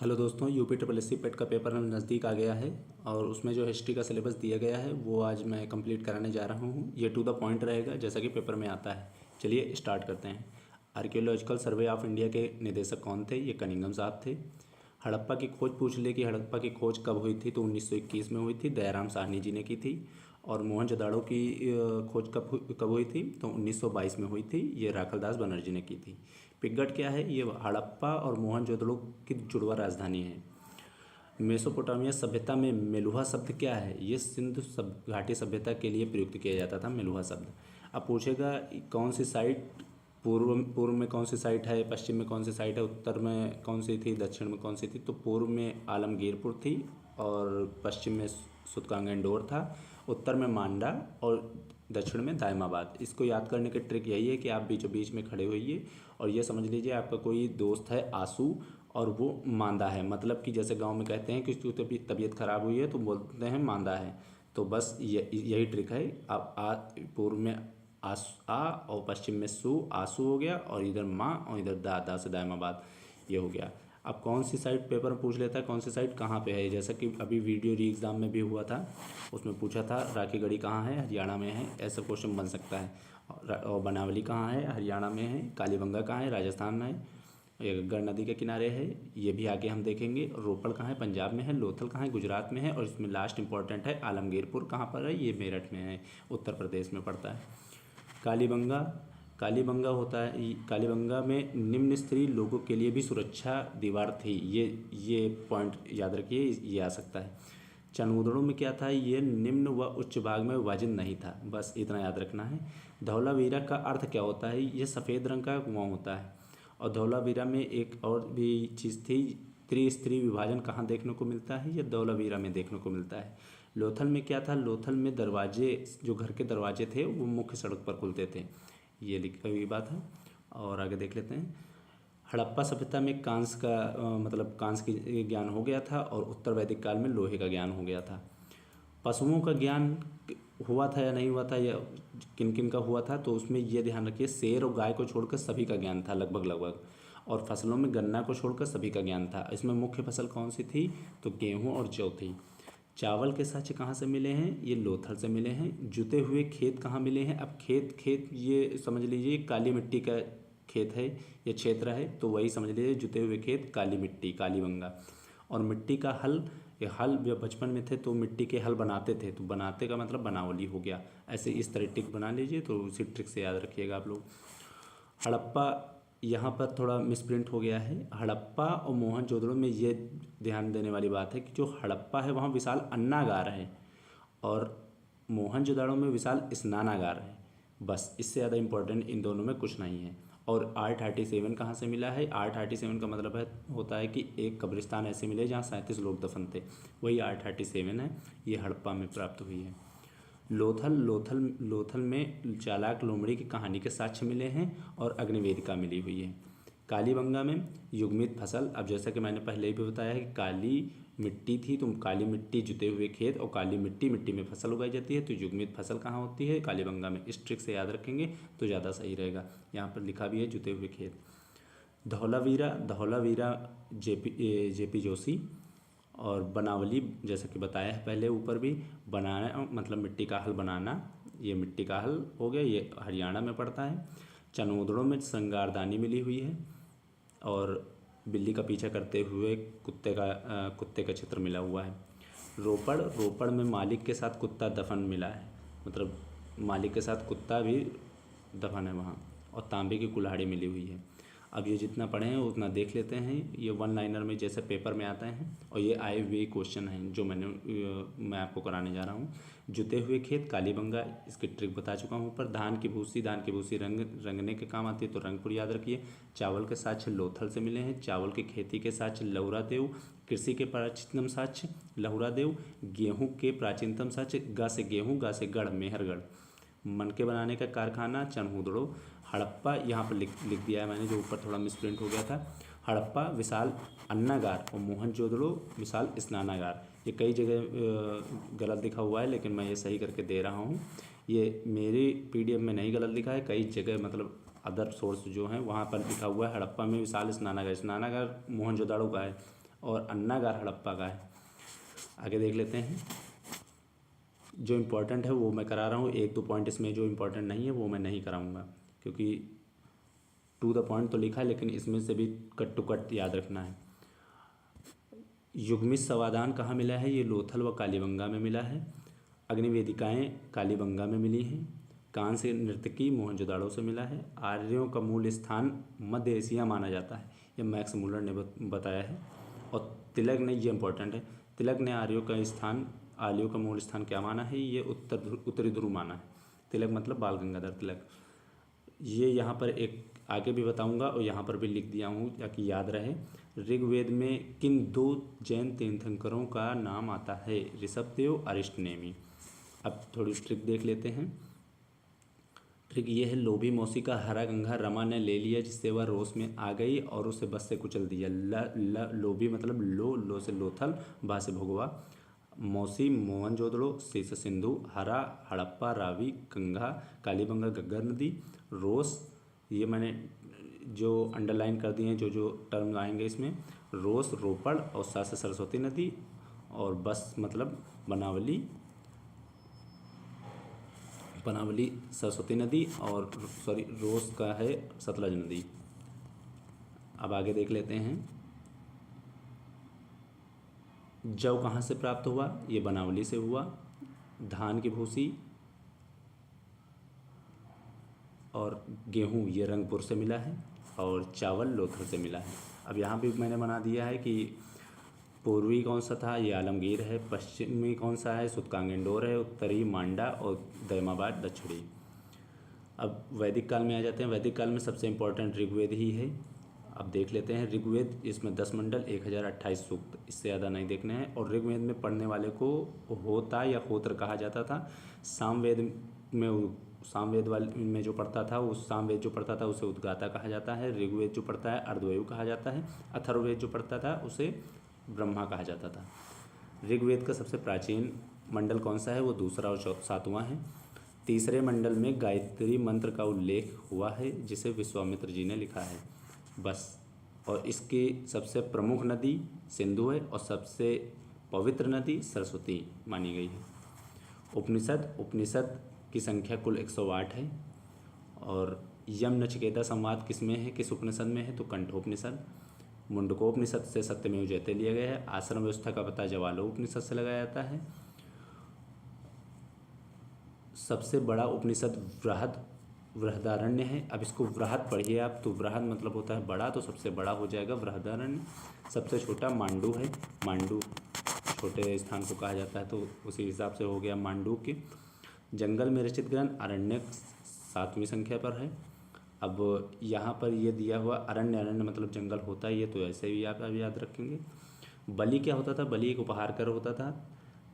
Hello दोस्तों, UP triple S C पेट का paper नज़दीक आ गया है और उसमें जो हिस्ट्री का सिलेबस दिया गया है वो आज मैं कंप्लीट कराने जा रहा हूँ। ये टू द पॉइंट रहेगा जैसा कि पेपर में आता है। चलिए स्टार्ट करते हैं। आर्कियोलॉजिकल सर्वे ऑफ इंडिया के निदेशक कौन थे? ये कनिंघम साहब थे। हड़प्पा की खोज पूछ ले कि हड़प्पा की खोज कब हुई थी, तो 1921 में हुई थी, दयाराम साहनी जी ने की थी। और मोहनजोदाड़ो की खोज कब हुई थी, तो 1922 में हुई थी, ये राखलदास बनर्जी ने की थी। पिगट क्या है? ये हड़प्पा और मोहनजोदड़ो की जुड़वा राजधानी है। मेसोपोटामिया सभ्यता में मेलुहा शब्द क्या है? ये सिंधु घाटी सभ्यता के लिए प्रयुक्त किया जाता था मेलुहा शब्द। अब पूछेगा कौन सी साइट पूर्व में कौन सी साइट है, पश्चिम में कौन सी साइट है, उत्तर में कौन सी थी, दक्षिण में कौन सी थी? तो पूर्व में आलमगीरपुर थी और पश्चिम में सुतकांगेंडोर था, उत्तर में मांडा और दक्षिण में दायमाबाद। इसको याद करने की ट्रिक यही है कि आप बीचों बीच में खड़े होइए और ये समझ लीजिए आपका कोई दोस्त है आंसू और वो मांदा है, मतलब कि जैसे गांव में कहते हैं कि उसकी तबीयत खराब हुई है तो बोलते हैं मांदा है। तो बस यही ट्रिक है। आप पूर्व में आ और पश्चिम में आंसू हो गया और इधर माँ और इधर दा से दायमाबाद, ये हो गया। अब कौन सी साइट पेपर में पूछ लेता है कौन सी साइट कहाँ पे है, जैसा कि अभी वीडियो री एग्ज़ाम में भी हुआ था, उसमें पूछा था राखीगढ़ी कहाँ है, हरियाणा में है, ऐसा क्वेश्चन बन सकता है। और बनावली कहाँ है, हरियाणा में है। कालीबंगा कहाँ है, राजस्थान में है, ये गग्गर नदी के किनारे है, ये भी आगे हम देखेंगे। रोपड़ कहाँ है, पंजाब में है। लोथल कहाँ है, गुजरात में है। और इसमें लास्ट इंपॉर्टेंट है आलमगीरपुर कहाँ पर है, ये मेरठ में है, उत्तर प्रदेश में पड़ता है। कालीबंगा कालीबंगा होता है, कालीबंगा में निम्न स्तरीय लोगों के लिए भी सुरक्षा दीवार थी। ये पॉइंट याद रखिए, ये आ सकता है। चनूदड़ों में क्या था? ये निम्न व उच्च भाग में विभाजित नहीं था, बस इतना याद रखना है। धौलावीरा का अर्थ क्या होता है? ये सफ़ेद रंग का कुआं होता है। और धौलावीरा में एक और भी चीज़ थी, त्रिस्तरीय विभाजन कहाँ देखने को मिलता है? ये धौलावीरा में देखने को मिलता है। लोथल में क्या था? लोथल में दरवाजे, जो घर के दरवाजे थे वो मुख्य सड़क पर खुलते थे, ये लिखी हुई बात है। और आगे देख लेते हैं। हड़प्पा सभ्यता में कांस्य का मतलब कांस्य की ज्ञान हो गया था और उत्तर वैदिक काल में लोहे का ज्ञान हो गया था। पशुओं का ज्ञान हुआ था या नहीं हुआ था, या किन किन का हुआ था? तो उसमें ये ध्यान रखिए, शेर और गाय को छोड़कर सभी का ज्ञान था लगभग। और फसलों में गन्ना को छोड़कर सभी का ज्ञान था। इसमें मुख्य फसल कौन सी थी? तो गेहूँ और जौ थी। चावल के साक्ष्य कहाँ से मिले हैं? ये लोथल से मिले हैं। जुते हुए खेत कहाँ मिले हैं? अब खेत ये समझ लीजिए काली मिट्टी का खेत है, ये क्षेत्र है, तो वही समझ लीजिए जुते हुए खेत, काली मिट्टी, कालीबंगा। और मिट्टी का हल, ये हल जब बचपन में थे तो मिट्टी के हल बनाते थे, तो बनाते का मतलब बनावली हो गया। ऐसे इस तरह ट्रिक बना लीजिए, तो उसी ट्रिक से याद रखिएगा आप लोग। हड़प्पा, यहाँ पर थोड़ा मिसप्रिंट हो गया है। हड़प्पा और मोहनजोदड़ो में ये ध्यान देने वाली बात है कि जो हड़प्पा है वहाँ विशाल अन्नागार है और मोहनजोदड़ो में विशाल स्नानागार है। बस इससे ज़्यादा इम्पोर्टेंट इन दोनों में कुछ नहीं है। और R37 कहाँ से मिला है? R37 का मतलब होता है कि एक कब्रिस्तान ऐसे मिले जहाँ 37 लोग दफन थे, वही R37 है। ये हड़प्पा में प्राप्त हुई है। लोथल में चालाक लोमड़ी की कहानी के साक्ष्य मिले हैं और अग्निवेदिका मिली हुई है। कालीबंगा में युग्मित फसल, अब जैसा कि मैंने पहले ही भी बताया है कि काली मिट्टी थी, तो काली मिट्टी जुते हुए खेत और काली मिट्टी में फसल उगाई जाती है, तो युग्मित फसल कहाँ होती है? कालीबंगा में। इस ट्रिक से याद रखेंगे तो ज़्यादा सही रहेगा। यहाँ पर लिखा भी है जुते हुए खेत। धौलावीरा जेपी जोशी। और बनावली, जैसा कि बताया है पहले ऊपर भी, बनाना मतलब मिट्टी का हल बनाना, ये मिट्टी का हल हो गया, ये हरियाणा में पड़ता है। चनोदड़ों में श्रृंगारदानी मिली हुई है और बिल्ली का पीछा करते हुए कुत्ते का चित्र मिला हुआ है। रोपड़ में मालिक के साथ कुत्ता दफन मिला है, मतलब मालिक के साथ कुत्ता भी दफन है वहाँ। और तांबे की कुल्हाड़ी मिली हुई है। अब ये जितना पढ़े हैं उतना देख लेते हैं। ये वन लाइनर में जैसे पेपर में आते हैं और ये आए हुए क्वेश्चन हैं जो मैं आपको कराने जा रहा हूँ। जुते हुए खेत, कालीबंगा, इसकी ट्रिक बता चुका हूँ ऊपर। धान की भूसी रंगने के काम आती है, तो रंगपुर याद रखिए। चावल के साक्ष्य लोथल से मिले हैं। चावल की खेती के साक्ष्य लहुरा देव। कृषि के प्राचीनतम साक्ष्य लहुरा देव। गेहूँ के प्राचीनतम साक्ष्य गा से गेहूँ, गा से गढ़, मेहरगढ़। मनके बनाने का कारखाना चनहुदड़ो। हड़प्पा यहाँ पर लिख दिया है मैंने, जो ऊपर थोड़ा मिसप्रिंट हो गया था। हड़प्पा विशाल अन्नागार और मोहनजोदड़ो विशाल स्नानागार। ये कई जगह गलत लिखा हुआ है, लेकिन मैं ये सही करके दे रहा हूँ। ये मेरी पीडीएफ में नहीं गलत लिखा है, कई जगह मतलब अदर सोर्स जो हैं वहाँ पर लिखा हुआ है हड़प्पा में विशाल स्नानागार। स्नानागार मोहनजोदड़ो का है और अन्नागार हड़प्पा का है। आगे देख लेते हैं। जो इम्पोर्टेंट है वो मैं करा रहा हूँ, 1-2 पॉइंट इसमें जो इम्पोर्टेंट नहीं है वो मैं नहीं कराऊँगा, क्योंकि टू द पॉइंट तो लिखा है लेकिन इसमें से भी कट टू कट याद रखना है। युग्मित समाधान कहाँ मिला है? ये लोथल व कालीबंगा में मिला है। अग्निवेदिकाएँ कालीबंगा में मिली हैं। कांस्य नर्तकी मोहनजोदाड़ो से मिला है। आर्यों का मूल स्थान मध्य एशिया माना जाता है, ये मैक्स मुलर ने बताया है। और तिलक ने, ये इंपॉर्टेंट है, तिलक ने आर्यों का मूल स्थान क्या माना है? ये उत्तरी ध्रुव माना है। तिलक मतलब बाल गंगाधर तिलक। ये यहाँ पर एक आगे भी बताऊंगा और यहाँ पर भी लिख दिया हूँ ताकि याद रहे। ऋग्वेद में किन 2 जैन तीर्थंकरों का नाम आता है? ऋषभदेव, अरिष्टनेमी। अब थोड़ी ट्रिक देख लेते हैं। ट्रिक ये है, लोभी मौसी का हरा गंगा रमा ने ले लिया, जिससे वह रोष में आ गई और उसे बस से कुचल दिया। लोभी मतलब लो से लोथल, बा से भोगवा। मौसी मोहनजोदड़ो, सी से सिंधु। हरा हड़प्पा, रावी, गंगा, कालीबंगा घग्गर नदी। रोस, ये मैंने जो अंडरलाइन कर दिए हैं, जो टर्म आएंगे इसमें, रोस रोपड़, और सा से सरस्वती नदी, और बस मतलब बनावली सरस्वती नदी, और सॉरी रोस का है सतलज नदी। अब आगे देख लेते हैं। जौ कहाँ से प्राप्त हुआ? ये बनावली से हुआ। धान की भूसी और गेहूँ ये रंगपुर से मिला है, और चावल लोथल से मिला है। अब यहाँ भी मैंने बना दिया है कि पूर्वी कौन सा था? ये आलमगीर है। पश्चिमी कौन सा है? सुतकांग इंडोर है। उत्तरी मांडा, और दैमाबाद दक्षिणी। अब वैदिक काल में आ जाते हैं। वैदिक काल में सबसे इम्पोर्टेंट ऋग्वेद ही है। अब देख लेते हैं ऋग्वेद, इसमें 10 मंडल, 1028 सूक्त, इससे ज़्यादा नहीं देखने हैं। और ऋग्वेद में पढ़ने वाले को होता या होत्र कहा जाता था। सामवेद में जो पढ़ता था, उस सामवेद जो पढ़ता था उसे उद्गाता कहा जाता है। ऋग्वेद जो पढ़ता है अर्धवायु कहा जाता है। अथर्ववेद जो पढ़ता था उसे ब्रह्मा कहा जाता था। ऋग्वेद का सबसे प्राचीन मंडल कौन सा है? वो दूसरा और 7वां है। तीसरे मंडल में गायत्री मंत्र का उल्लेख हुआ है, जिसे विश्वामित्र जी ने लिखा है। बस। और इसकी सबसे प्रमुख नदी सिंधु है, और सबसे पवित्र नदी सरस्वती मानी गई है। उपनिषद की संख्या कुल 108 है। और यम नचिकेता संवाद किस में है, किस उपनिषद में है? तो कंठोपनिषद। मुंडकोपनिषद से सत्यमेव जयते लिया गया है। आश्रम व्यवस्था का पता जवालो उपनिषद से लगाया जाता है। सबसे बड़ा उपनिषद बृहदारण्य है। अब इसको बृहद पढ़िए आप, तो बृहद मतलब होता है बड़ा, तो सबसे बड़ा हो जाएगा बृहदारण्य। सबसे छोटा मांडू है। मांडू छोटे स्थान को कहा जाता है, तो उसी हिसाब से हो गया मांडू के। जंगल में रचित ग्रंथ अरण्यक 7वीं संख्या पर है। अब यहाँ पर ये दिया हुआ अरण्य मतलब जंगल होता है, ये तो ऐसे भी आप याद रखेंगे। बलि क्या होता था? बलि एक उपहार कर होता था।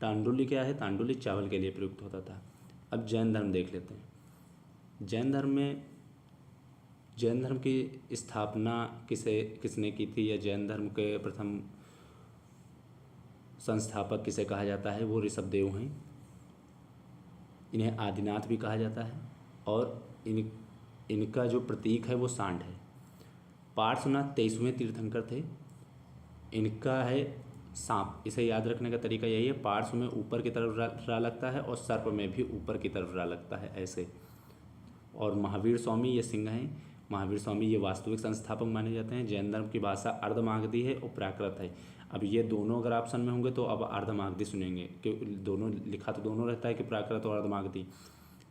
तांडुली क्या है? तांडुली चावल के लिए प्रयुक्त होता था। अब जैन धर्म देख लेते हैं। जैन धर्म की स्थापना किसने की थी, या जैन धर्म के प्रथम संस्थापक किसे कहा जाता है? वो ऋषभदेव हैं। इन्हें आदिनाथ भी कहा जाता है। और इनका जो प्रतीक है वो सांड है। पार्श्वनाथ 23वें तीर्थंकर थे। इनका है सांप। इसे याद रखने का तरीका यही है, पार्श्व में ऊपर की तरफ रा लगता है और सर्प में भी ऊपर की तरफ रा लगता है, ऐसे। और महावीर स्वामी ये सिंह हैं। महावीर स्वामी ये वास्तविक संस्थापक माने जाते हैं। जैन धर्म की भाषा अर्धमागधी है और प्राकृत है। अब ये दोनों अगर ऑप्शन में होंगे तो अब अर्धमागधी सुनेंगे, कि दोनों लिखा तो दोनों रहता है कि प्राकृत और अर्धमागधी।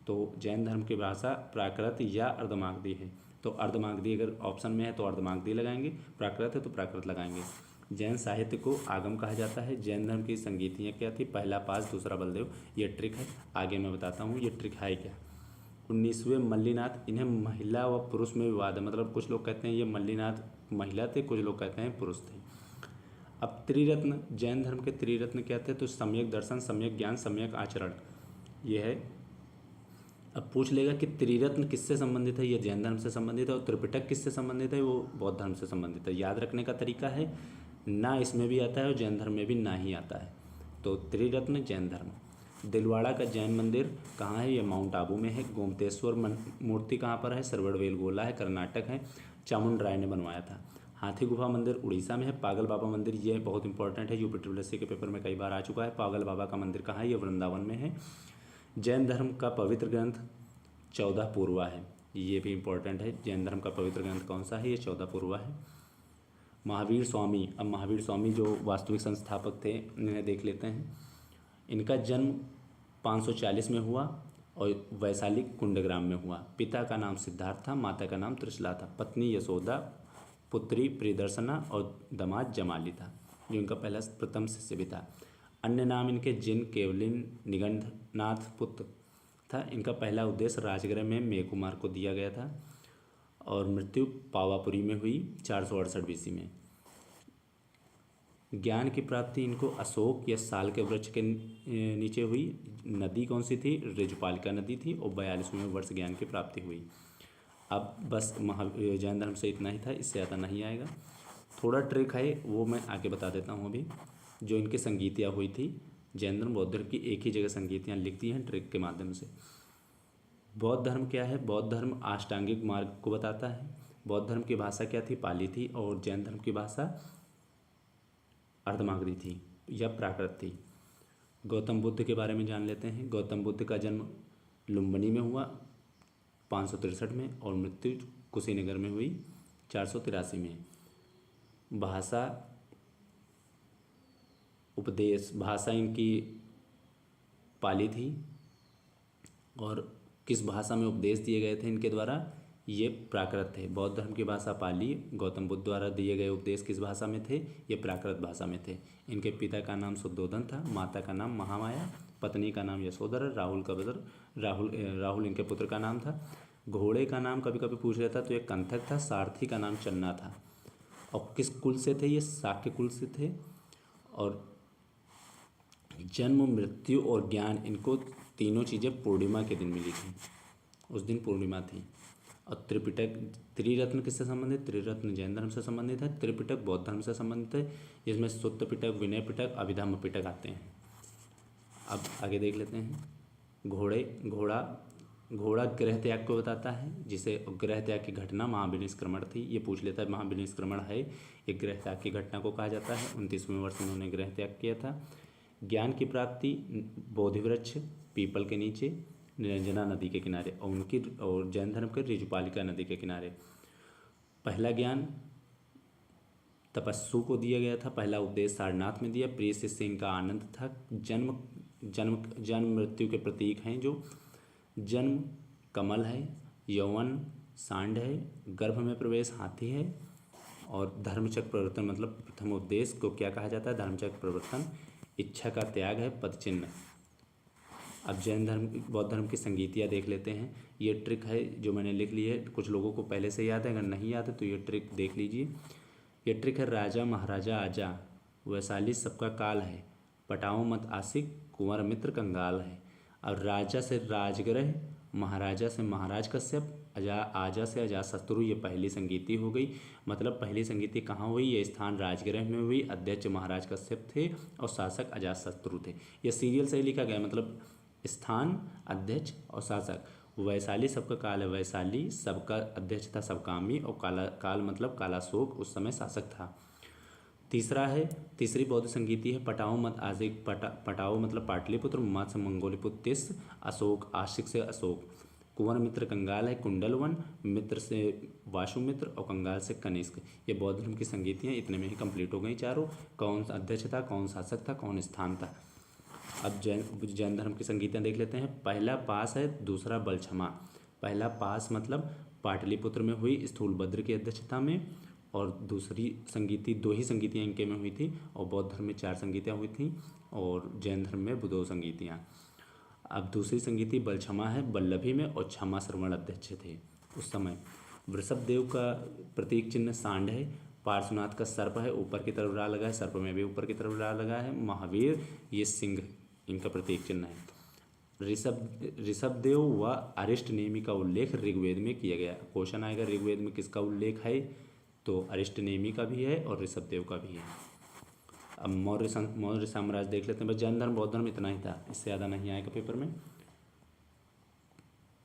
तो जैन धर्म की भाषा प्राकृत या अर्धमागधी है। तो अर्धमागधी अगर ऑप्शन में है तो अर्धमागधी लगाएंगे, प्राकृत है तो प्राकृत लगाएंगे। जैन साहित्य को आगम कहा जाता है। जैन धर्म की संगीतियाँ क्या थी? पहला पास, दूसरा बलदेव। ये ट्रिक है, आगे मैं बताता हूँ ये ट्रिक है क्या। 19वें मल्लीनाथ, इन्हें महिला व पुरुष में विवाद है। मतलब कुछ लोग कहते हैं ये मल्लीनाथ महिला थे, कुछ लोग कहते हैं पुरुष थे। अब त्रिरत्न, जैन धर्म के त्रिरत्न क्या थे? तो सम्यक दर्शन, सम्यक ज्ञान, सम्यक आचरण, ये है। अब पूछ लेगा कि त्रिरत्न किससे संबंधित है? ये जैन धर्म से संबंधित है। और त्रिपिटक किससे संबंधित है? वो बौद्ध धर्म से संबंधित है। याद रखने का तरीका है, ना इसमें भी आता है और जैन धर्म में भी ना ही आता है। तो त्रिरत्न जैन धर्म। दिलवाड़ा का जैन मंदिर कहाँ है? ये माउंट आबू में है। गोमतेश्वर मूर्ति कहाँ पर है? सरवड़वेल गोला है, कर्नाटक है। चामुंड राय ने बनवाया था। हाथी गुफा मंदिर उड़ीसा में है। पागल बाबा मंदिर ये बहुत इंपॉर्टेंट है, यूपी ट्रिपल के पेपर में कई बार आ चुका है। पागल बाबा का मंदिर कहाँ है? ये वृंदावन में है। जैन धर्म का पवित्र ग्रंथ 14 पूर्वा है, ये भी इंपॉर्टेंट है। जैन धर्म का पवित्र ग्रंथ कौन सा है? ये 14 पूर्वा है। महावीर स्वामी, अब महावीर स्वामी जो वास्तविक संस्थापक थे इन्हें देख लेते हैं। इनका जन्म 540 में हुआ और वैशाली कुंडग्राम में हुआ। पिता का नाम सिद्धार्थ था, माता का नाम त्रिशला था, पत्नी यशोदा, पुत्री प्रियदर्शना और दामाद जमाली था, जो इनका पहला प्रथम शिष्य भी था। अन्य नाम इनके जिन, केवलिन, निगंधनाथ पुत्र था। इनका पहला उद्देश्य राजगृह में मेघकुमार को दिया गया था और मृत्यु पावापुरी में हुई 468 BC में। ज्ञान की प्राप्ति इनको अशोक या साल के वृक्ष के नीचे हुई। नदी कौन सी थी? ऋजुपालिका नदी थी और 42वें वर्ष ज्ञान की प्राप्ति हुई। अब बस जैन धर्म से इतना ही था, इससे ज़्यादा नहीं आएगा। थोड़ा ट्रिक है वो मैं आगे बता देता हूँ अभी। जो इनकी संगीतियाँ हुई थी, जैन धर्म बौद्ध धर्म की एक ही जगह संगीतियाँ लिखती हैं ट्रिक के माध्यम से। बौद्ध धर्म क्या है? बौद्ध धर्म अष्टांगिक मार्ग को बताता है। बौद्ध धर्म की भाषा क्या थी? पाली थी। और जैन धर्म की भाषा अर्धमागधी थी या प्राकृत थी। गौतम बुद्ध के बारे में जान लेते हैं। गौतम बुद्ध का जन्म लुम्बिनी में हुआ 563 में और मृत्यु कुशीनगर में हुई 483 में। भाषा उपदेश, भाषा इनकी पाली थी। और किस भाषा में उपदेश दिए गए थे इनके द्वारा? ये प्राकृत थे। बौद्ध धर्म की भाषा पाली, गौतम बुद्ध द्वारा दिए गए उपदेश किस भाषा में थे? ये प्राकृत भाषा में थे। इनके पिता का नाम शुद्धोधन था, माता का नाम महामाया, पत्नी का नाम यशोधरा, राहुल इनके पुत्र का नाम था। घोड़े का नाम कभी कभी पूछ लेता तो एक कंथक था। सारथी का नाम चन्ना था। और किस कुल से थे? ये शाक्य कुल से थे। और जन्म, मृत्यु और ज्ञान, इनको तीनों चीज़ें पूर्णिमा के दिन मिली थी। उस दिन पूर्णिमा थी। और त्रिपिटक, त्रिरत्न किससे संबंधित? त्रिरत्न जैन धर्म से संबंधित है। त्रिपिटक बौद्ध धर्म से संबंधित है, जिसमें सुत्त पिटक, विनय पिटक, अभिधम्म पिटक आते हैं। अब आगे देख लेते हैं। घोड़ा गृह त्याग को बताता है, जिसे गृह त्याग की घटना महाविनिष्क्रमण थी। ये पूछ लेता है महाविनिष्क्रमण है, ये गृह त्याग की घटना को कहा जाता है। 29वें वर्ष में उन्होंने गृह त्याग किया था। ज्ञान की प्राप्ति बोधि वृक्ष, पीपल के नीचे, निरंजना नदी के किनारे और जैन धर्म के ऋजुपालिका नदी के किनारे। पहला ज्ञान तपस्सु को दिया गया था। पहला उपदेश सारनाथ में दिया। प्रिय शिष्य इनका आनंद था। जन्म मृत्यु के प्रतीक हैं जो जन्म कमल है, यौवन सांड है, गर्भ में प्रवेश हाथी है और धर्मचक्र प्रवर्तन मतलब प्रथम उपदेश को क्या कहा जाता है? धर्मचक्र प्रवर्तन। इच्छा का त्याग है पद चिन्ह। अब जैन धर्म बौद्ध धर्म की संगीतियाँ देख लेते हैं। ये ट्रिक है जो मैंने लिख ली है, कुछ लोगों को पहले से याद है, अगर नहीं याद है तो ये ट्रिक देख लीजिए। ये ट्रिक है राजा महाराजा आजा, वैशाली सबका काल है, पटाओ मत आशिक, कुंवर मित्र कंगाल है। अब राजा से राजगृह, महाराजा से महाराज कश्यप, आजा से अजातशत्रु, ये पहली संगीति हो गई। मतलब पहली संगीति कहाँ हुई? ये स्थान राजगृह में हुई। अध्यक्ष महाराज कश्यप थे और शासक अजातशत्रु थे। ये सीरियल से ही लिखा गया, मतलब स्थान, अध्यक्ष और शासक। वैशाली सबका काल है, वैशाली सबका अध्यक्ष था सबकामी, और काल मतलब कालाशोक उस समय शासक था। तीसरी बौद्ध संगीति है पटाओ मत आशिक। पटाओ मतलब पाटलिपुत्र, मत से मंगोलिपुत्र तिस, अशोक आशिक से अशोक, कुंवर मित्र कंगाल है कुंडलवन, मित्र से वासुमित्र और कंगाल से कनिष्क। ये बौद्ध धर्म की संगीतियाँ इतने में ही कंप्लीट हो गई चारों। कौन अध्यक्ष था, कौन शासक था, कौन स्थान था। अब जैन धर्म की संगीतियाँ देख लेते हैं। पहला पास है, दूसरा बलछमा। पहला पास मतलब पाटलिपुत्र में हुई स्थूलभद्र की अध्यक्षता में, और दूसरी संगीति, दो ही संगीतियाँ इनके में हुई थी, और बौद्ध धर्म में 4 संगीतियाँ हुई थी और जैन धर्म में 2 संगीतियाँ। अब दूसरी संगीति बलछमा है, वल्लभी में, और क्षमा श्रवण अध्यक्ष थे उस समय। वृषभ देव का प्रतीक चिन्ह सांड है। पार्श्वनाथ का सर्प है, ऊपर की तरफ रा लगा है, सर्प में भी ऊपर की तरफ रा लगा है। महावीर ये सिंह इनका प्रतीक चिन्ह है। ऋषभदेव व अरिष्ट नेमि का उल्लेख ऋग्वेद में किया गया। क्वेश्चन आएगा ऋग्वेद में किसका उल्लेख है? तो अरिष्ट नेमि का भी है और ऋषभदेव का भी है। अब मौर्य साम्राज्य देख लेते हैं। बस जैन धर्म बौद्ध धर्म इतना ही था, इससे ज़्यादा नहीं आएगा पेपर में।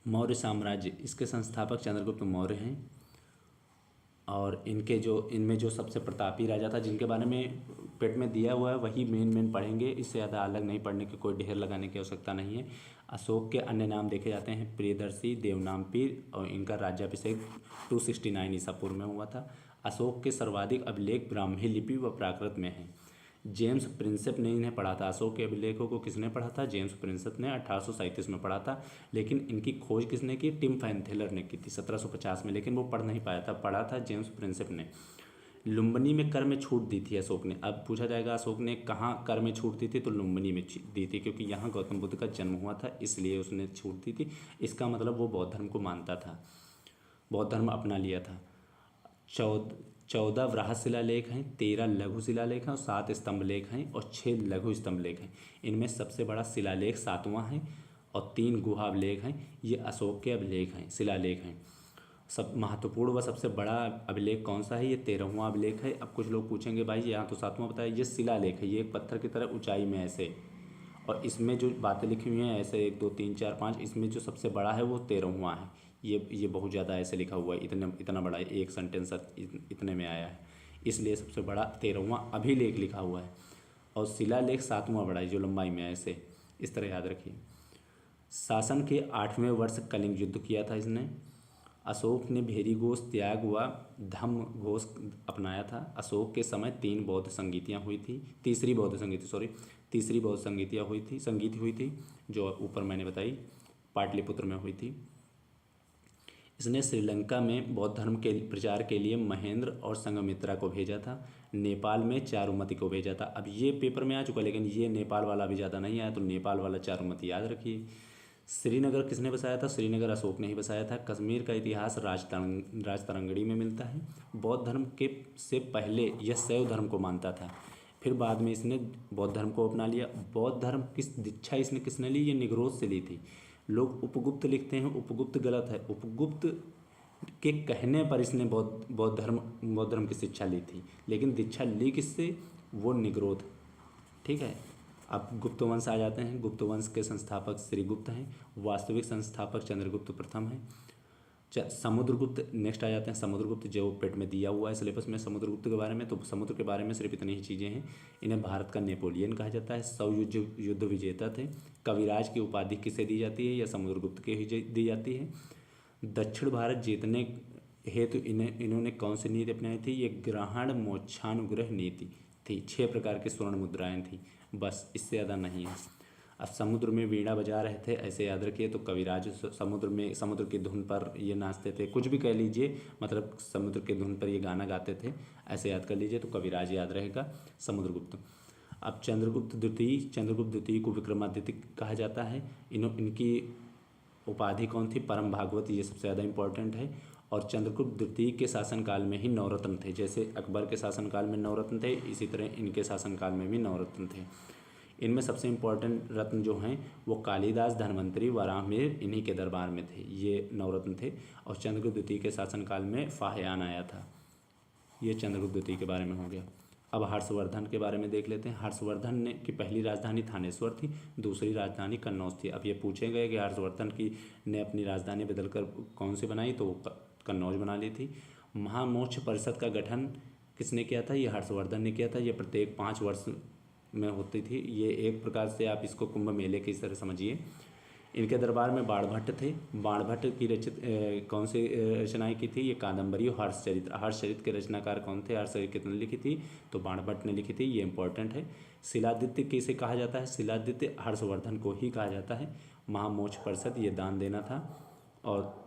मौर्य साम्राज्य, इसके संस्थापक चंद्रगुप्त मौर्य हैं। और इनमें जो सबसे प्रतापी राजा था जिनके बारे में पेट में दिया हुआ है वही मेन पढ़ेंगे, इससे ज़्यादा अलग नहीं पढ़ने की, कोई ढेर लगाने की आवश्यकता नहीं है। अशोक के अन्य नाम देखे जाते हैं प्रियदर्शी, देवनामपीर, और इनका राज्याभिषेक 269 ईसा पूर्व में हुआ था। अशोक के सर्वाधिक अभिलेख ब्राह्मी लिपि व प्राकृत में हैं। जेम्स प्रिंसेप ने इन्हें पढ़ा था। अशोक के अभिलेखों को किसने पढ़ा था? जेम्स प्रिंसेप ने 1837 में पढ़ा था। लेकिन इनकी खोज किसने की? टिम फैनथेलर ने की थी 1750 में, लेकिन वो पढ़ नहीं पाया था, पढ़ा था जेम्स प्रिंसेप ने। लुम्बिनी में कर में छूट दी थी अशोक ने। अब पूछा जाएगा अशोक ने कहाँ कर में छूट दी थी, तो लुम्बिनी में दी थी, क्योंकि यहाँ गौतम बुद्ध का जन्म हुआ था, इसलिए उसने छूट दी थी। इसका मतलब वो बौद्ध धर्म को मानता था, बौद्ध धर्म अपना लिया था। 14 वृहत शिलालेख हैं, 13 लघु शिलालेख हैं और 7 स्तंभ लेख हैं और 6 लघु स्तंभ लेख हैं। इनमें सबसे बड़ा शिलालेख 7वां है और 3 गुहा अभिलेख हैं। ये अशोक के अभिलेख हैं, शिलालेख हैं। सब महत्वपूर्ण व सबसे बड़ा अभिलेख कौन सा है? ये 13वां अभिलेख है। अब कुछ लोग पूछेंगे भाई यहाँ तो 7वां बताया, ये शिलालेख है, ये एक पत्थर की तरह ऊंचाई में ऐसे, और इसमें जो बातें लिखी हुई हैं ऐसे 1 2 3 4 5, इसमें जो सबसे बड़ा है वो 13वां है। ये बहुत ज़्यादा ऐसे लिखा हुआ है, इतना बड़ा है, एक सेंटेंस इतने में आया है, इसलिए सबसे बड़ा 13वां अभिलेख लिखा हुआ है। और शिलालेख 7वां बड़ा है जो लंबाई में है ऐसे, इस तरह याद रखिए। शासन के 8वें वर्ष कलिंग युद्ध किया था इसने। अशोक ने भेरी घोष त्याग व धम्म घोष अपनाया था। अशोक के समय 3 बौद्ध संगीतियाँ हुई थी, तीसरी बौद्ध संगीत हुई थी जो ऊपर मैंने बताई, पाटलिपुत्र में हुई थी। इसने श्रीलंका में बौद्ध धर्म के प्रचार के लिए महेंद्र और संघमित्रा को भेजा था। नेपाल में चारुमति को भेजा था। अब ये पेपर में आ चुका, लेकिन ये नेपाल वाला भी ज़्यादा नहीं आया, तो नेपाल वाला चारुमति याद रखिए। श्रीनगर किसने बसाया था? श्रीनगर अशोक ने ही बसाया था। कश्मीर का इतिहास राजतरंगड़ी में मिलता है। बौद्ध धर्म के से पहले यह शैव धर्म को मानता था, फिर बाद में इसने बौद्ध धर्म को अपना लिया। बौद्ध धर्म किस दीक्षा इसने किसने ली? ये निग्रोध से ली थी। लोग उपगुप्त लिखते हैं, उपगुप्त गलत है। उपगुप्त के कहने पर इसने बौद्ध धर्म की शिक्षा ली थी, लेकिन दीक्षा ली किससे? वो निग्रोध। ठीक है। अब गुप्त वंश आ जाते हैं। गुप्त वंश के संस्थापक श्रीगुप्त हैं। वास्तविक संस्थापक चंद्रगुप्त प्रथम हैं। समुद्रगुप्त नेक्स्ट आ जाते हैं। समुद्रगुप्त जो पेट में दिया हुआ है सिलेबस में समुद्रगुप्त के बारे में, तो समुद्र के बारे में सिर्फ इतनी ही चीज़ें हैं। इन्हें भारत का नेपोलियन कहा जाता है। 100 युद्ध विजेता थे। कविराज की उपाधि किसे दी जाती है? या समुद्रगुप्त के ही दी जाती है। दक्षिण भारत जीतने हेतु इन्होंने कौन सी नीति अपनाई थी? ये ग्रहण मोक्षानुग्रह नीति थी। 6 प्रकार की स्वर्ण मुद्राएं थी, बस, इससे ज़्यादा नहीं है। अब समुद्र में वीणा बजा रहे थे, ऐसे याद रखिए। तो कविराज समुद्र की धुन पर ये नाचते थे, कुछ भी कह लीजिए, मतलब समुद्र की धुन पर ये गाना गाते थे, ऐसे याद कर लीजिए। तो कविराज याद रहेगा, समुद्रगुप्त। अब चंद्रगुप्त द्वितीय को विक्रमादित्य कहा जाता है। इनकी उपाधि कौन थी? परम भागवत, ये सबसे ज़्यादा इंपॉर्टेंट है। और चंद्रगुप्त द्वितीय के शासनकाल में ही 9 रत्न थे। जैसे अकबर के शासनकाल में 9 रत्न थे, इसी तरह इनके शासनकाल में भी 9 रत्न थे। इनमें सबसे इम्पोर्टेंट रत्न जो हैं वो कालिदास, धन्वंतरी, वराहमिहिर, इन्हीं के दरबार में थे। ये 9 रत्न थे। और चंद्रगुप्त द्वितीय के शासनकाल में फाह्यान आया था। ये चंद्रगुप्त द्वितीय के बारे में हो गया। अब हर्षवर्धन के बारे में देख लेते हैं। हर्षवर्धन ने की पहली राजधानी थानेश्वर थी, दूसरी राजधानी कन्नौज थी। अब ये पूछे गए कि हर्षवर्धन की ने अपनी राजधानी बदलकर कौन सी बनाई, तो कन्नौज बना ली थी। महामोक्ष परिषद का गठन किसने किया था? ये हर्षवर्धन ने किया था। ये प्रत्येक 5 वर्ष में होती थी। ये एक प्रकार से आप इसको कुंभ मेले की तरह समझिए। इनके दरबार में बाणभट्ट थे। बाणभट्ट की रचित कौन सी रचनाएं की थी? ये कादम्बरी और हर्षचरित्र। हर्षचरित्र के रचनाकार कौन थे? हर्षचरित्र कितने लिखी थी? तो बाणभट्ट ने लिखी थी, ये इंपॉर्टेंट है। शिलादित्य किसे कहा जाता है? शिलादित्य हर्षवर्धन को ही कहा जाता है। महामोक्ष परिषद ये दान देना था। और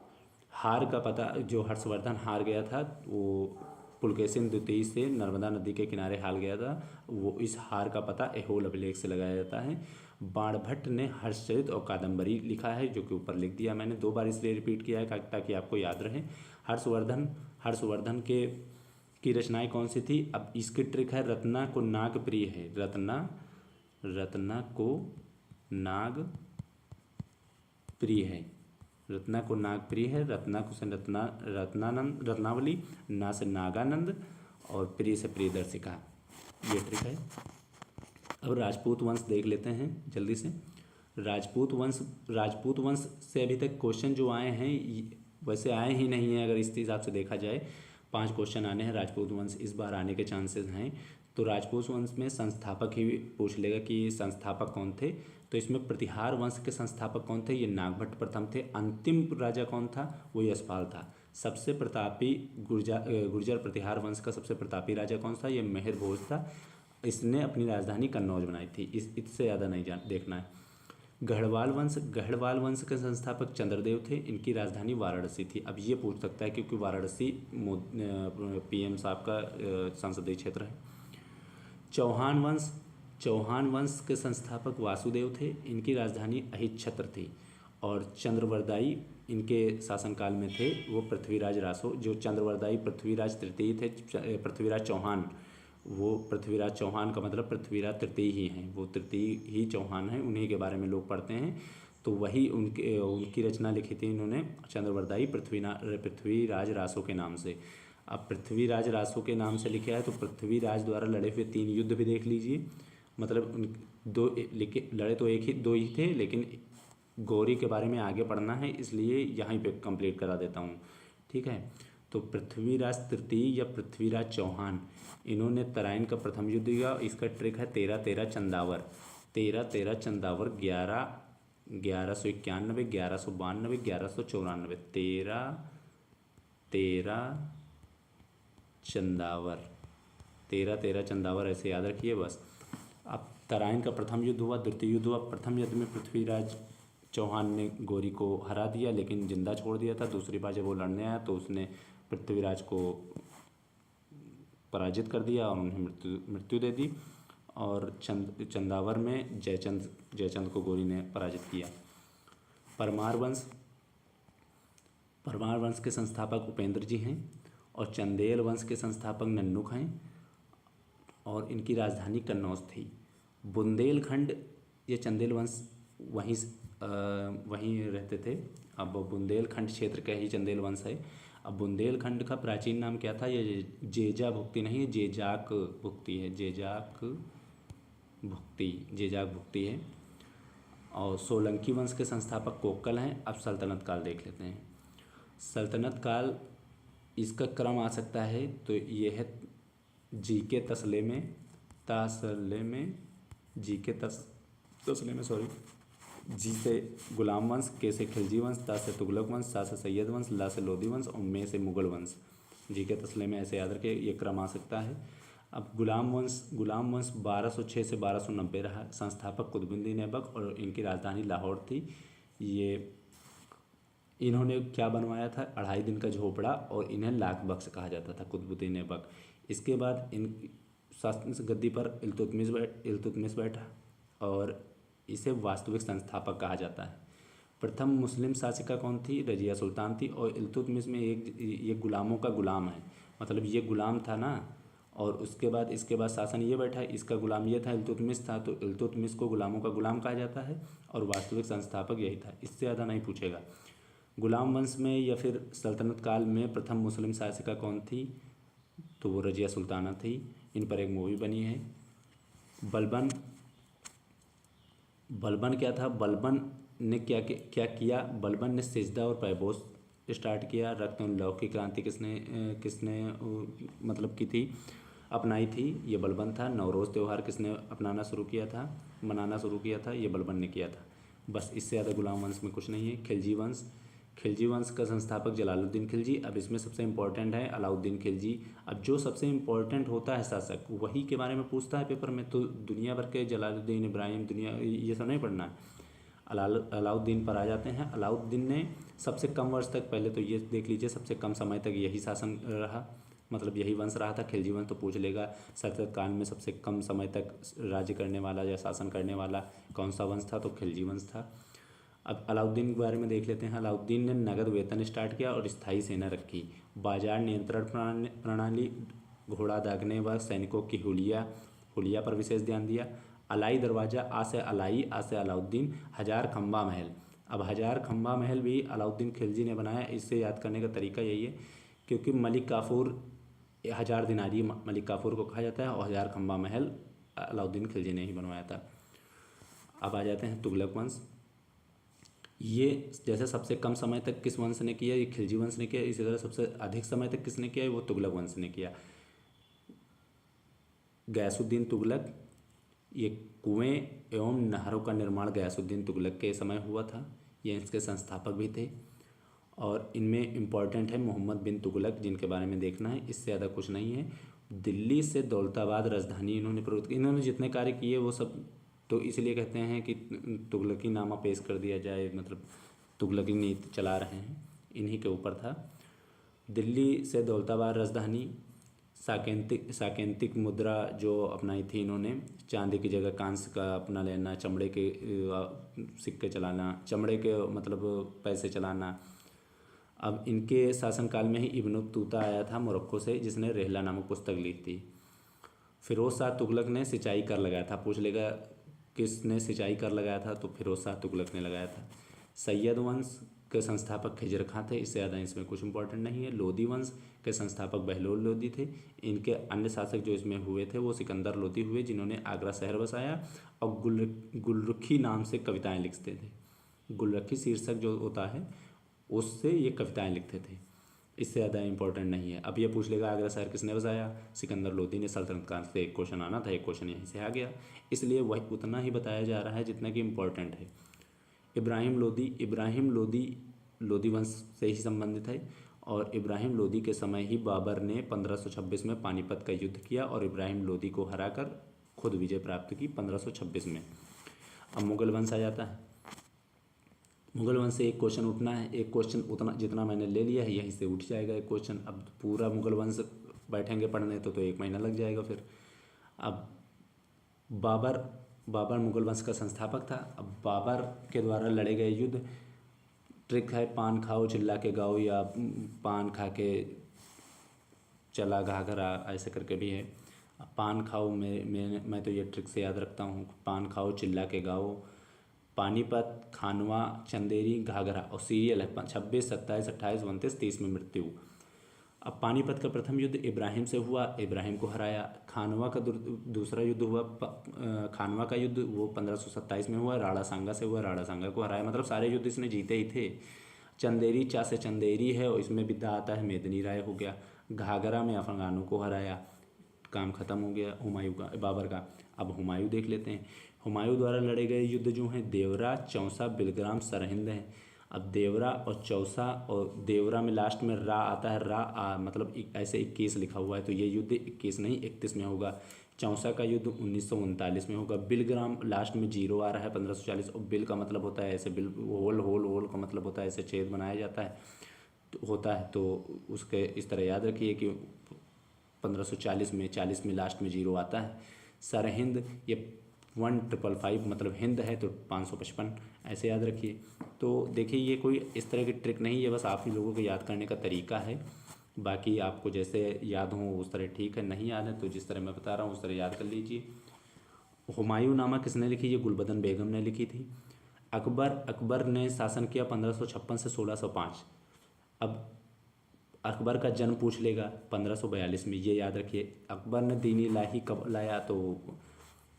हार का पता जो हर्षवर्धन हार गया था, वो पुलकेशिन द्वितीय से नर्मदा नदी के किनारे हार गया था, वो इस हार का पता ऐहोल अभिलेख से लगाया जाता है। बाणभट्ट ने हर्षचरित्र और कादम्बरी लिखा है, जो कि ऊपर लिख दिया मैंने, 2 बार इसलिए रिपीट किया है ताकि आपको याद रहे। हर्षवर्धन की रचनाएं कौन सी थी? अब इसकी ट्रिक है, रत्ना को नाग प्रिय है। रत्ना को नाग प्रिय है। रत्ना को नाग प्रिय है। रत्ना को से रत्नावली, ना से नागानंद, और प्रिय से प्रियदर्शिका। ये ट्रिक है। अब राजपूत वंश देख लेते हैं जल्दी से। राजपूत वंश से अभी तक क्वेश्चन जो आए हैं वैसे आए ही नहीं हैं, अगर इस हिसाब से देखा जाए। 5 क्वेश्चन आने हैं। राजपूत वंश इस बार आने के चांसेस हैं। तो राजपूत वंश में संस्थापक ही पूछ लेगा कि संस्थापक कौन थे। तो इसमें प्रतिहार वंश के संस्थापक कौन थे, ये नागभट्ट प्रथम थे। अंतिम राजा कौन था, वो यशपाल था। सबसे प्रतापी गुर्जर प्रतिहार वंश का सबसे प्रतापी राजा कौन सा, ये मेहर भोज था। इसने अपनी राजधानी कन्नौज बनाई थी। इससे ज़्यादा नहीं देखना है। गढ़वाल वंश के संस्थापक चंद्रदेव थे। इनकी राजधानी वाराणसी थी। अब ये पूछ सकता है क्योंकि वाराणसी पीएम साहब का संसदीय क्षेत्र है। चौहान वंश के संस्थापक वासुदेव थे। इनकी राजधानी अहिच्छत्र थी। और चंद्रवरदाई इनके शासनकाल में थे, वो पृथ्वीराज रासो। जो चंद्रवरदाई पृथ्वीराज तृतीय थे, पृथ्वीराज चौहान, वो पृथ्वीराज चौहान का मतलब पृथ्वीराज तृतीय ही हैं, वो तृतीय ही चौहान हैं, उन्हीं के बारे में लोग पढ़ते हैं। तो वही उनकी रचना लिखी थी इन्होंने, चंद्रवरदाई पृथ्वीराज रासो के नाम से। अब पृथ्वीराज रासो के नाम से लिखा है तो पृथ्वीराज द्वारा लड़े हुए 3 युद्ध भी देख लीजिए। मतलब लड़े तो दो ही थे, लेकिन गौरी के बारे में आगे पढ़ना है, इसलिए यहीं पे कंप्लीट करा देता हूँ। ठीक है, तो पृथ्वीराज तृतीय या पृथ्वीराज चौहान, इन्होंने तराइन का प्रथम युद्ध किया। इसका ट्रिक है 13-13 चंदावर। 13-13 चंदावर 1191, 1192, 1194। 13-13 चंदावर, 13-13 चंदावर ऐसे याद रखिए बस। अब तराइन का प्रथम युद्ध हुआ, द्वितीय युद्ध हुआ। प्रथम युद्ध में पृथ्वीराज चौहान ने गौरी को हरा दिया, लेकिन जिंदा छोड़ दिया था। दूसरी बार जब वो लड़ने आया तो उसने पृथ्वीराज को पराजित कर दिया और उन्हें मृत्यु दे दी। और चंदावर में जयचंद को गौरी ने पराजित किया। परमार वंश के संस्थापक उपेंद्र जी हैं। और चंदेल वंश के संस्थापक नन्नुक हैं, और इनकी राजधानी कन्नौज थी। बुंदेलखंड, ये चंदेल वंश वहीं रहते थे। अब बुंदेलखंड क्षेत्र का ही चंदेल वंश है। अब बुंदेलखंड का प्राचीन नाम क्या था, ये जेजा भुक्ति नहीं है, जेजाक भुक्ति है। जेजाक भुक्ति है। और सोलंकी वंश के संस्थापक कोक्कल हैं। अब सल्तनत काल देख लेते हैं। सल्तनत काल, इसका क्रम आ सकता है तो ये है जी के तसले में जी से गुलाम वंश, के से खिलजी वंश, ता से तुगलक वंश, सा से सैयद वंश, ला से लोधी वंश और मे से मुगल वंश। जी के तसले में ऐसे याद रखे, ये क्रम आ सकता है। अब गुलाम वंश 1206 से 1290 रहा। संस्थापक कुतुबुद्दीन ऐबक, और इनकी राजधानी लाहौर थी। इन्होंने क्या बनवाया था, 2.5 दिन का झोपड़ा, और इन्हें लाख बख्श कहा जाता था, कुतुबुद्दीन ऐबक। इसके बाद इन शासन गद्दी पर इल्तुतमिश बैठा, और इसे वास्तविक संस्थापक कहा जाता है। प्रथम मुस्लिम शासिका कौन थी, रजिया सुल्तान थी। और इल्तुतमिश में ये गुलामों का गुलाम है, मतलब ये गुलाम था ना, और इसके बाद शासन ये बैठा, इसका गुलाम ये था, इल्तुतमिश था। तो इल्तुतमिश को गुलामों का गुलाम कहा जाता है, और वास्तविक संस्थापक यही था। इससे ज़्यादा नहीं पूछेगा। गुलाम वंश में या फिर सल्तनत काल में प्रथम मुस्लिम शासिका कौन थी, तो वो रजिया सुल्ताना थी। इन पर एक मूवी बनी है। बलबन क्या था, बलबन ने क्या किया, बलबन ने सिजदा और पैबोस स्टार्ट किया। रक्त और लौह की क्रांति किसने मतलब की थी, अपनाई थी, ये बलबन था। नवरोज़ त्यौहार किसने मनाना शुरू किया था, ये बलबन ने किया था। बस, इससे ज़्यादा गुलाम वंश में कुछ नहीं है। खिलजी वंश का संस्थापक जलालुद्दीन खिलजी। अब इसमें सबसे इम्पोर्टेंट है अलाउद्दीन खिलजी। अब जो सबसे इम्पोर्टेंट होता है शासक, वही के बारे में पूछता है पेपर में। तो दुनिया भर के जलालुद्दीन, इब्राहिम, ये सब नहीं पढ़ना है। अलाउद्दीन पर आ जाते हैं। अलाउद्दीन ने सबसे कम वर्ष तक, पहले तो ये देख लीजिए, सबसे कम समय तक यही शासन रहा, मतलब यही वंश रहा था। खिलजी वंश तो पूछ लेगा। सल्तनत काल में सबसे कम समय तक राज्य करने वाला या शासन करने वाला कौन सा वंश था, तो खिलजी वंश था। अब अलाउद्दीन के बारे में देख लेते हैं। अलाउद्दीन ने नगद वेतन स्टार्ट किया और स्थायी सेना रखी। बाजार नियंत्रण प्रणाली, घोड़ा दागने व सैनिकों की हुलिया पर विशेष ध्यान दिया। अलाई दरवाज़ा, आ से अलाउद्दीन। हजार खंबा महल, अब हजार खंबा महल भी अलाउद्दीन खिलजी ने बनाया। इससे याद करने का तरीका यही है, क्योंकि मलिक काफूर 1000 दिनारी मलिक काफूर को कहा जाता है, और हजार खंबा महल अलाउद्दीन खिलजी ने ही बनवाया था। अब आ जाते हैं तुगलक वंश। ये जैसे सबसे कम समय तक किस वंश ने किया, ये खिलजी वंश ने किया। इसी तरह सबसे अधिक समय तक किसने किया, वो तुगलक वंश ने किया। गयासुद्दीन तुगलक, ये कुएं एवं नहरों का निर्माण गयासुद्दीन तुगलक के समय हुआ था। ये इसके संस्थापक भी थे। और इनमें इम्पॉर्टेंट है मोहम्मद बिन तुगलक, जिनके बारे में देखना है, इससे ज़्यादा कुछ नहीं है। दिल्ली से दौलताबाद राजधानी इन्होंने प्रवृत्त की। इन्होंने जितने कार्य किए वो सब, तो इसलिए कहते हैं कि तुगलकी नामा पेश कर दिया जाए, मतलब तुगलकी नीति चला रहे हैं, इन्हीं के ऊपर था। दिल्ली से दौलताबाद राजधानी, साकेंतिक मुद्रा जो अपनाई थी इन्होंने, चांदी की जगह कांस्य का अपना लेना, चमड़े के सिक्के चलाना, चमड़े के मतलब पैसे चलाना। अब इनके शासनकाल में ही इब्न बतूता आया था मोरक्को से, जिसने रेहला नामक पुस्तक लिखी थी। फिरोज शाह तुगलक ने सिंचाई कर लगाया था। पूछ लेगा किसने सिंचाई कर लगाया था, तो फिरोज शाह तुगलक ने लगाया था। सैयद वंश के संस्थापक खिजर खां थे। इससे ज़्यादा इसमें कुछ इंपॉर्टेंट नहीं है। लोदी वंश के संस्थापक बहलोल लोदी थे। इनके अन्य शासक जो इसमें हुए थे वो सिकंदर लोदी हुए, जिन्होंने आगरा शहर बसाया और गुलरुखी नाम से कविताएं लिखते थे। गुलरुखी शीर्षक जो होता है उससे ये कविताएं लिखते थे। इससे ज़्यादा इंपॉर्टेंट नहीं है। अब ये पूछ लेगा आगरा शहर किसने बसाया, सिकंदर लोदी ने। सल्तनत काल से एक क्वेश्चन आना था, एक क्वेश्चन यहीं से आ गया, इसलिए वही उतना ही बताया जा रहा है जितना कि इम्पोर्टेंट है। इब्राहिम लोदी लोदी वंश से ही संबंधित है। और इब्राहिम लोदी के समय ही बाबर ने 1526 में पानीपत का युद्ध किया और इब्राहिम लोदी को हराकर खुद विजय प्राप्त की 1526 में। अब मुगल वंश आ जाता है। मुगल वंश से एक क्वेश्चन उठना है, एक क्वेश्चन उतना जितना मैंने ले लिया है यहीं से उठ जाएगा एक क्वेश्चन। अब पूरा मुगल वंश बैठेंगे पढ़ने तो एक महीना लग जाएगा फिर। अब बाबर बाबर मुगल वंश का संस्थापक था। अब बाबर के द्वारा लड़े गए युद्ध, ट्रिक है पान खाओ चिल्ला के गाओ, या पान खा के चला घाघरा, ऐसे करके भी है। पान खाओ, मैं तो ये ट्रिक से याद रखता हूँ। पान खाओ चिल्ला के गाओ, पानीपत, खानवा, चंदेरी, घाघरा। और सीरियल है 26, 27, 28, 29, 30 में मृत्यु। अब पानीपत का प्रथम युद्ध इब्राहिम से हुआ, इब्राहिम को हराया। खानवा का दूसरा युद्ध हुआ, खानवा का युद्ध वो 1527 में हुआ, राणा सांगा से हुआ, राणा सांगा को हराया। मतलब सारे युद्ध इसने जीते ही थे। चंदेरी चा से चंदेरी है और इसमें विद्या आता है, मेदनी राय हो गया। घाघरा में अफगानों को हराया, काम खत्म हो गया हुमायूं का, बाबर का। अब हुमायूं देख लेते हैं। हुमायूं द्वारा लड़े गए युद्ध जो हैं देवरा, चौसा, बिलग्राम, सरहिंद हैं। अब देवरा और चौसा, और देवरा में लास्ट में रा आता है, मतलब ऐसे 21 लिखा हुआ है, तो ये युद्ध 21 नहीं 31 में होगा। चौसा का युद्ध 1939 में होगा। बिलग्राम लास्ट में 0 आ रहा है 1540, और बिल का मतलब होता है ऐसे, बिल होल होल होल का मतलब होता है ऐसे छेद बनाया जाता है, तो होता है, तो उसके इस तरह याद रखिए कि 1540 में 40 में लास्ट में 0 आता है। सरहिंद ये 1555 मतलब हिंद है तो 555, ऐसे याद रखिए। तो देखिए ये कोई इस तरह की ट्रिक नहीं है, बस आप ही लोगों को याद करने का तरीका है। बाकी आपको जैसे याद हो उस तरह ठीक है, नहीं याद है तो जिस तरह मैं बता रहा हूँ उस तरह याद कर लीजिए। हुमायूं नामा किसने लिखी, ये गुलबदन बेगम ने लिखी थी। अकबर ने शासन किया 1556 से 1605। अब अकबर का जन्म पूछ लेगा 1542 में, ये याद रखिए। अकबर ने दीनी इलाही कब लाया, तो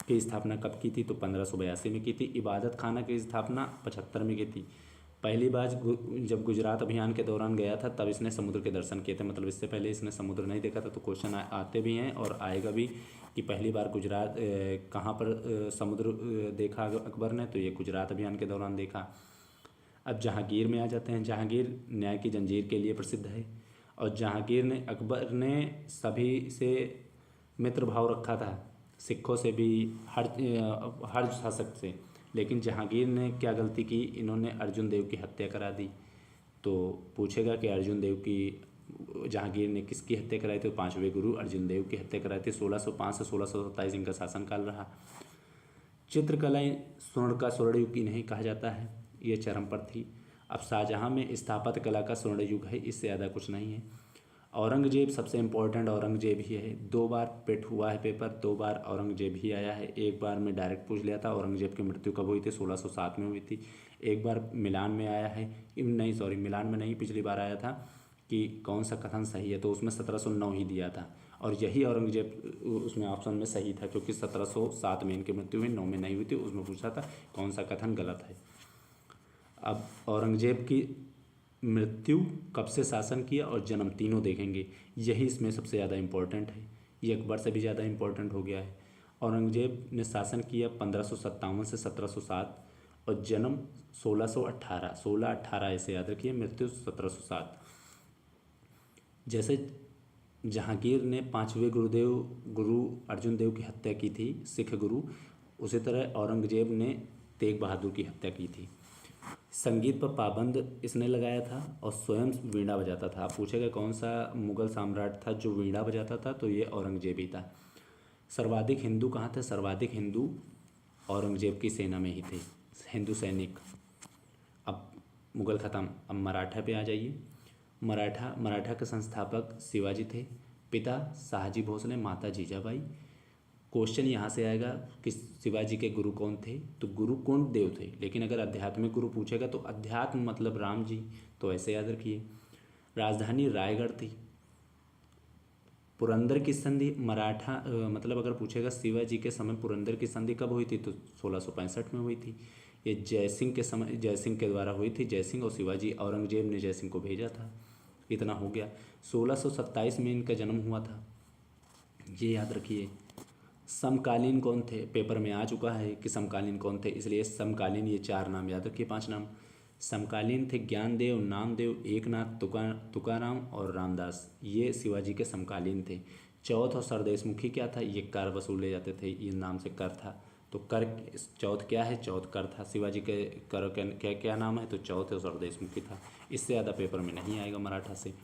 की स्थापना कब की थी, तो 1582 में की थी। इबादत खाना की स्थापना 75 में की थी। पहली बार जब गुजरात अभियान के दौरान गया था तब इसने समुद्र के दर्शन किए थे, मतलब इससे पहले इसने समुद्र नहीं देखा था। तो क्वेश्चन आते भी हैं और आएगा भी कि पहली बार गुजरात कहाँ पर समुद्र देखा अकबर ने, तो ये गुजरात अभियान के दौरान देखा। अब जहांगीर में आ जाते हैं। जहांगीर न्याय की जंजीर के लिए प्रसिद्ध है, और जहांगीर ने अकबर ने सभी से मित्र भाव रखा था, सिखों से भी, हर शासक से। लेकिन जहांगीर ने क्या गलती की, इन्होंने अर्जुन देव की हत्या करा दी। तो पूछेगा कि अर्जुन देव की जहांगीर ने किसकी हत्या कराई थी, तो 5वें गुरु अर्जुन देव की हत्या कराई थी। 1605 से 1627 इनका शासनकाल रहा। चित्रकला स्वर्ण का स्वर्ण युग की नहीं कहा जाता है, ये चरम पर थी। अब शाहजहाँ में स्थापत्य कला का स्वर्ण युग है, इससे ज़्यादा कुछ नहीं है। औरंगजेब सबसे इम्पोर्टेंट औरंगजेब ही है। 2 बार पेट हुआ है पेपर, 2 बार औरंगजेब ही आया है। एक बार में डायरेक्ट पूछ लिया था औरंगजेब की मृत्यु कब हुई थी, 1607 में हुई थी। एक बार मिलान में आया है, नहीं सॉरी मिलान में नहीं, पिछली बार आया था कि कौन सा कथन सही है, तो उसमें 1709 ही दिया था, और यही औरंगजेब उसमें ऑप्शन में सही था, क्योंकि 1707 में इनकी मृत्यु हुई, 9 में नहीं हुई थी। उसमें पूछा था कौन सा कथन गलत है। अब औरंगजेब की मृत्यु, कब से शासन किया और जन्म, तीनों देखेंगे। यही इसमें सबसे ज़्यादा इम्पोर्टेंट है, ये अकबर से भी ज़्यादा इम्पोर्टेंट हो गया है। औरंगजेब ने शासन किया 1557 से 1707 और जन्म 1618, 1618 ऐसे याद रखिए, मृत्यु 1707। जैसे जहांगीर ने पांचवें गुरु अर्जुन देव की हत्या की थी, सिख गुरु, उसी तरह औरंगजेब ने तेग बहादुर की हत्या की थी। संगीत पर पाबंद इसने लगाया था और स्वयं वीणा बजाता था। आप पूछेगा कौन सा मुगल सम्राट था जो वीणा बजाता था, तो ये औरंगजेब ही था। सर्वाधिक हिंदू कहाँ थे? सर्वाधिक हिंदू औरंगजेब की सेना में ही थे, हिंदू सैनिक। अब मुगल ख़त्म, अब मराठा पे आ जाइए। मराठा के संस्थापक शिवाजी थे, पिता शाहजी भोसले, माता जीजाबाई। क्वेश्चन यहाँ से आएगा कि शिवाजी के गुरु कौन थे, तो गुरु कुंड देव थे। लेकिन अगर आध्यात्मिक गुरु पूछेगा तो अध्यात्म मतलब राम जी, तो ऐसे याद रखिए। राजधानी रायगढ़ थी। पुरंदर की संधि मतलब अगर पूछेगा शिवाजी के समय पुरंदर की संधि कब हुई थी, तो 1665 में हुई थी। ये जयसिंह के समय, जयसिंह के द्वारा हुई थी। जयसिंह और शिवाजी, औरंगजेब ने जयसिंह को भेजा था। इतना हो गया। 1627 में इनका जन्म हुआ था, ये याद रखिए। समकालीन कौन थे? पेपर में आ चुका है कि समकालीन कौन थे, इसलिए समकालीन ये 4 नाम याद रखिए, 5 नाम। समकालीन थे ज्ञानदेव, नामदेव, एकनाथ, तुकाराम और रामदास। ये शिवाजी के समकालीन थे। चौथ और सरदेशमुखी क्या था? ये कर वसूले जाते थे, ये नाम से कर था। तो कर, चौथ क्या है? चौथ कर था। शिवाजी के कर क्या क्या नाम है? तो चौथ और सरदेशमुखी था। इससे ज़्यादा पेपर में नहीं आएगा मराठा से।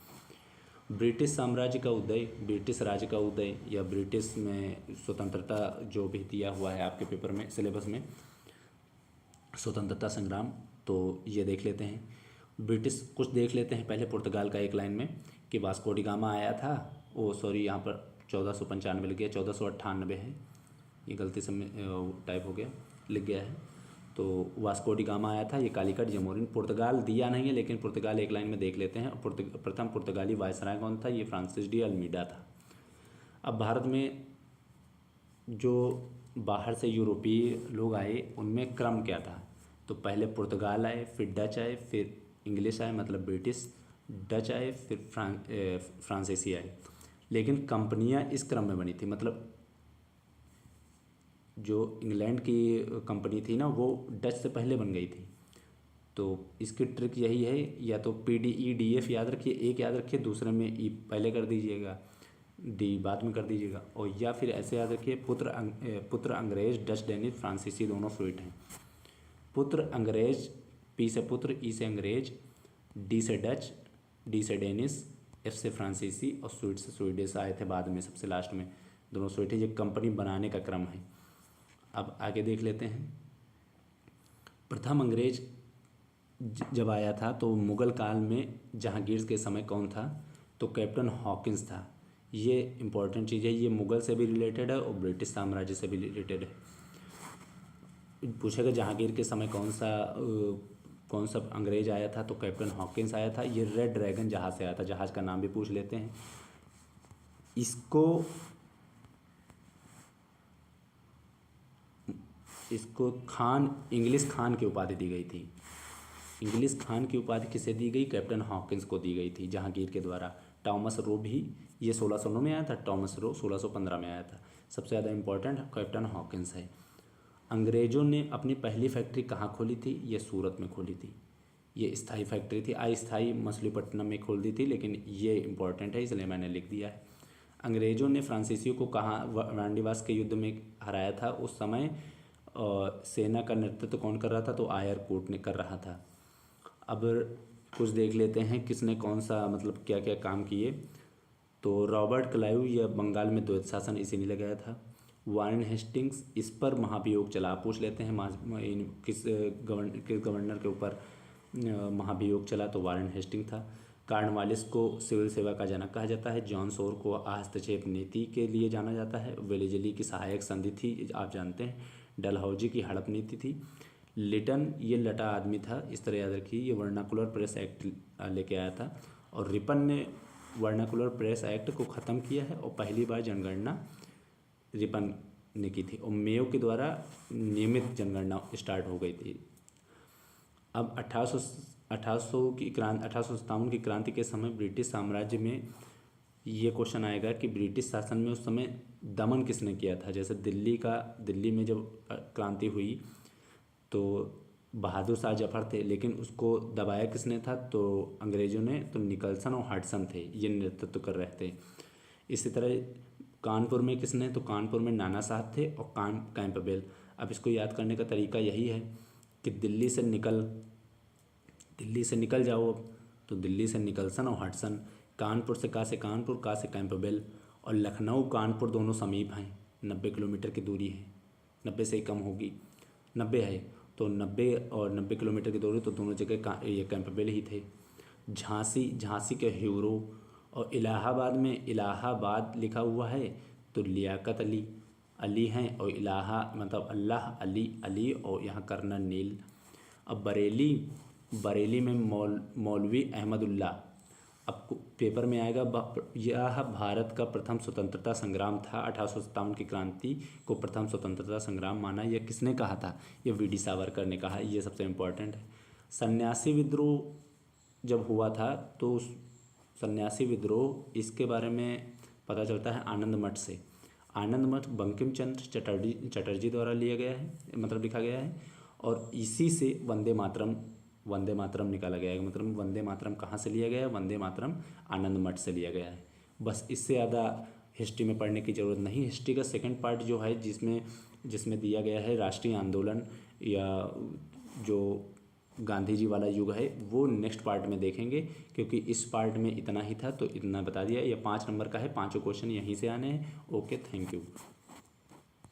ब्रिटिश साम्राज्य का उदय, ब्रिटिश राज्य का उदय, या ब्रिटिश में स्वतंत्रता जो भी दिया हुआ है आपके पेपर में, सिलेबस में, स्वतंत्रता संग्राम, तो ये देख लेते हैं। ब्रिटिश कुछ देख लेते हैं पहले पुर्तगाल का, एक लाइन में, कि वास्को डी गामा आया था। यहाँ पर 1495 लिख गया, 1498 है, ये गलती से टाइप हो गया, लिख गया है। तो वास्को डी गामा आया था, ये कालीकट जमोरिन। पुर्तगाल दिया नहीं है, लेकिन पुर्तगाल एक लाइन में देख लेते हैं। प्रथम पुर्तगाली वायसराय कौन था? ये फ्रांसिस डी अल्मीडा था। अब भारत में जो बाहर से यूरोपीय लोग आए, उनमें क्रम क्या था? तो पहले पुर्तगाल आए, फिर डच आए, फिर इंग्लिश आए मतलब ब्रिटिश, डच आए, फिर फ्रांसीसी आए। लेकिन कंपनियां इस क्रम में बनी थी, मतलब जो इंग्लैंड की कंपनी थी ना, वो डच से पहले बन गई थी। तो इसकी ट्रिक यही है, या तो PDEDF याद रखिए, एक याद रखिए, दूसरे में ई पहले कर दीजिएगा, डी बाद में कर दीजिएगा, और या फिर ऐसे याद रखिए, पुत्र अंग्रेज, डच डेनिश, फ्रांसीसी दोनों फ्लुइड हैं। पुत्र अंग्रेज, P से पुत्र, E से अंग्रेज, D से डच, D से डेनिश, F से फ्रांसीसी और स्वीड से स्वीडिश आए थे बाद में, सबसे लास्ट में दोनों स्वीडिश। ये कंपनी बनाने का क्रम है। अब आगे देख लेते हैं। प्रथम अंग्रेज जब आया था तो मुग़ल काल में जहांगीर के समय कौन था? तो कैप्टन हॉकिंस था। ये इंपॉर्टेंट चीज़ है, ये मुग़ल से भी रिलेटेड है और ब्रिटिश साम्राज्य से भी रिलेटेड है। पूछेगा जहांगीर के समय कौन सा अंग्रेज आया था, तो कैप्टन हॉकिंस आया था। ये रेड ड्रैगन जहाज़ से आया था, जहाज़ का नाम भी पूछ लेते हैं। इसको इंग्लिश खान की उपाधि दी गई थी। इंग्लिश खान की उपाधि किसे दी गई? कैप्टन हॉकिंस को दी गई थी जहांगीर के द्वारा। टॉमस रो भी, ये 1609 में आया था, टॉमस रो 1615 में आया था। सबसे ज़्यादा इम्पोर्टेंट कैप्टन हॉकिंस है। अंग्रेज़ों ने अपनी पहली फैक्ट्री कहाँ खोली थी? ये सूरत में खोली थी। ये स्थायी फैक्ट्री थी, अस्थायी मछलीपट्टनम में खोल दी थी, लेकिन ये इंपॉर्टेंट है इसलिए मैंने लिख दिया है। अंग्रेज़ों ने फ्रांसीसियों को कहाँ वांडीवास के युद्ध में हराया था? उस समय सेना का नेतृत्व कौन कर रहा था? तो आयर कोट ने कर रहा था। अब कुछ देख लेते हैं किसने कौन सा मतलब क्या क्या काम किए। तो रॉबर्ट क्लाइव, यह बंगाल में द्वैत शासन इसी ने लगाया था। वारेन हेस्टिंग्स, इस पर महाभियोग चला, पूछ लेते हैं किस गवर्नर के ऊपर महाभियोग चला, तो वारेन हेस्टिंग था। कार्नवालिस को सिविल सेवा का जनक कहा जाता है। जॉन सोर को हस्तक्षेप नीति के लिए जाना जाता है। वेलेजली की सहायक संधि थी, आप जानते हैं। डलहौजी की हड़प नीति थी। लिटन, ये लटा आदमी था, इस तरह याद रखिए, ये वर्नाकुलर प्रेस एक्ट लेके आया था। और रिपन ने वर्नाकुलर प्रेस एक्ट को ख़त्म किया है और पहली बार जनगणना रिपन ने की थी। और मेयो के द्वारा नियमित जनगणना स्टार्ट हो गई थी। अब 1857 की क्रांति के समय ब्रिटिश साम्राज्य में ये क्वेश्चन आएगा कि ब्रिटिश शासन में उस समय दमन किसने किया था। जैसे दिल्ली में जब क्रांति हुई तो बहादुर शाह जफर थे, लेकिन उसको दबाया किसने था, तो अंग्रेज़ों ने। तो निकलसन और हडसन थे, ये नेतृत्व कर रहे थे। इसी तरह कानपुर में किसने, तो कानपुर में नाना साहब थे और कैंपबेल। अब इसको याद करने का तरीका यही है कि दिल्ली से निकल जाओ अब, तो दिल्ली से निकलसन और हडसन, कानपुर से कानपुर, से कैंपबेल, और लखनऊ कानपुर दोनों समीप हैं, 90 किलोमीटर की दूरी है, 90 से ही कम होगी, 90 है, तो 90 और 90 किलोमीटर की दूरी, तो दोनों जगह ये कैंपबेल ही थे। झांसी के हीरो, और इलाहाबाद में इलाहाबाद लिखा हुआ है तो लियाकत अली हैं, और मतलब अल्लाह अली और यहाँ कर्नल नील। अब बरेली में मौलवी अहमदुल्ला। अब पेपर में आएगा यह भारत का प्रथम स्वतंत्रता संग्राम था। 1857 की क्रांति को प्रथम स्वतंत्रता संग्राम माना। यह किसने कहा था, ये वी.डी. सावरकर ने कहा। ये सबसे इम्पोर्टेंट है। सन्यासी विद्रोह जब हुआ था तो सन्यासी विद्रोह, इसके बारे में पता चलता है आनंद मठ से। आनंद मठ बंकिम चंद्र चटर्जी द्वारा लिया गया है, मतलब लिखा गया है, और इसी से वंदे मातरम निकाला गया है। मतलब वंदे मातरम कहाँ से लिया गया है, वंदे मातरम आनंद मठ से लिया गया है। बस इससे ज़्यादा हिस्ट्री में पढ़ने की ज़रूरत नहीं। हिस्ट्री का सेकंड पार्ट जो है जिसमें दिया गया है राष्ट्रीय आंदोलन या जो गांधी जी वाला युग है, वो नेक्स्ट पार्ट में देखेंगे, क्योंकि इस पार्ट में इतना ही था तो इतना बता दिया। ये 5 नंबर का है, 5 क्वेश्चन यहीं से आने हैं। Okay, thank you.